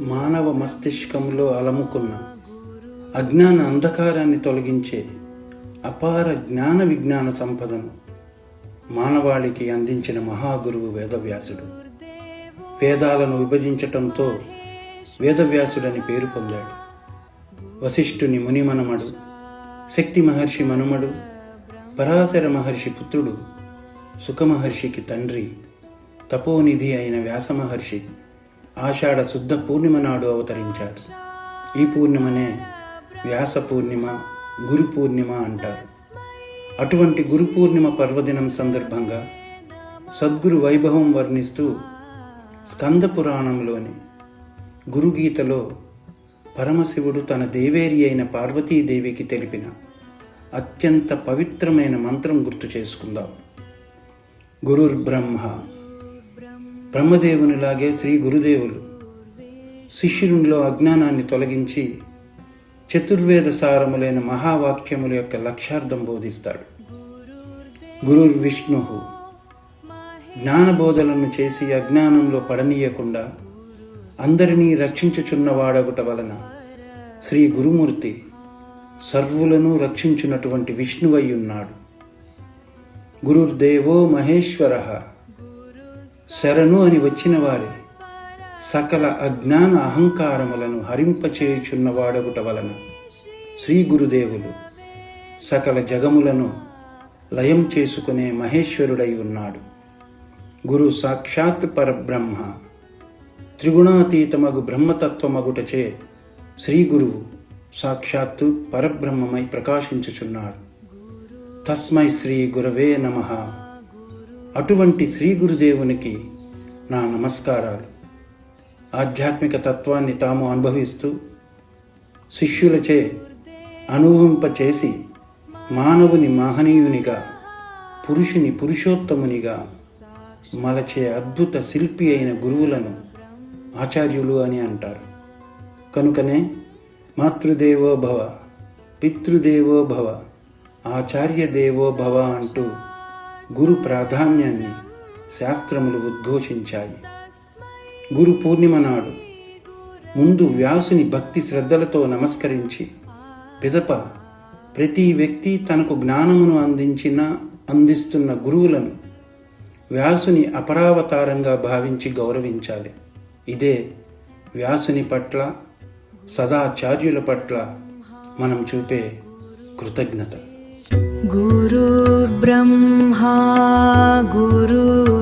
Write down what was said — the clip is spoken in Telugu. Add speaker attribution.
Speaker 1: మానవ మస్తిష్కంలో అలముకున్న అజ్ఞాన అంధకారాన్ని తొలగించే అపార జ్ఞాన విజ్ఞాన సంపదను మానవాళికి అందించిన మహాగురువు వేదవ్యాసుడు. వేదాలను విభజించటంతో వేదవ్యాసుడని పేరు పొందాడు. వశిష్ఠుని ముని మనుమడు, శక్తి మహర్షి మనుమడు, పరాశర మహర్షి పుత్రుడు, సుఖమహర్షికి తండ్రి, తపోనిధి అయిన వ్యాస మహర్షి ఆషాఢ శుద్ధ పూర్ణిమ నాడు అవతరించాడు. ఈ పూర్ణిమనే వ్యాస పూర్ణిమ, గురు పూర్ణిమ అంటారు. అటువంటి గురు పూర్ణిమ పర్వదినం సందర్భంగా సద్గురు వైభవం వర్ణిస్తూ స్కంద పురాణంలోని గురుగీతలో పరమశివుడు తన దేవేరి అయిన పార్వతీదేవికి తెలిపిన అత్యంత పవిత్రమైన మంత్రం గుర్తు చేసుకుందాం. గురుర్బ్రహ్మ. బ్రహ్మదేవునిలాగే శ్రీ గురుదేవులు శిష్యునిలో అజ్ఞానాన్ని తొలగించి చతుర్వేద సారములైన మహావాక్యముల యొక్క లక్ష్యార్థం బోధిస్తాడు. గురుర్విష్ణు. జ్ఞానబోధలను చేసి అజ్ఞానంలో పడనీయకుండా అందరినీ రక్షించుచున్నవాడగుట వలన శ్రీ గురుమూర్తి సర్వులను రక్షించున్నటువంటి విష్ణువై ఉన్నాడు. గురుర్దేవో మహేశ్వరః. శరణు అని వచ్చిన వారి సకల అజ్ఞాన అహంకారములను హరింపచేయుచున్నవాడగుట వలన శ్రీ గురుదేవులు సకల జగములను లయం చేసుకునే మహేశ్వరుడై ఉన్నాడు. గురు సాక్షాత్ పరబ్రహ్మ. త్రిగుణాతీతమగు బ్రహ్మతత్వమగుటచే శ్రీ గురువు సాక్షాత్తు పరబ్రహ్మమై ప్రకాశించుచున్నాడు. తస్మై శ్రీ గురవే నమః. అటువంటి శ్రీ గురుదేవునికి నా నమస్కారాలు. ఆధ్యాత్మిక తత్వాన్ని తాము అనుభవిస్తూ శిష్యులచే అనుభవింపచేసి మానవుని మహనీయునిగా, పురుషుని పురుషోత్తమునిగా మలచే అద్భుత శిల్పి అయిన గురువులను ఆచార్యులు అని అంటారు. కనుకనే మాతృదేవో భవ, పితృదేవో భవ, ఆచార్య దేవో భవ అంటూ గురు ప్రాధాన్యాన్ని శాస్త్రములు ఉద్ఘోషించాయి. గురు పూర్ణిమ నాడు ముందు వ్యాసుని భక్తి శ్రద్ధలతో నమస్కరించి పిదప ప్రతి వ్యక్తి తనకు జ్ఞానమును అందిస్తున్న గురువులను వ్యాసుని అపరావతారంగా భావించి గౌరవించాలి. ఇదే వ్యాసుని పట్ల, సదాచార్యుల పట్ల మనం చూపే కృతజ్ఞత.
Speaker 2: గురుర్బ్రహ్మా గురుర్విష్ణుః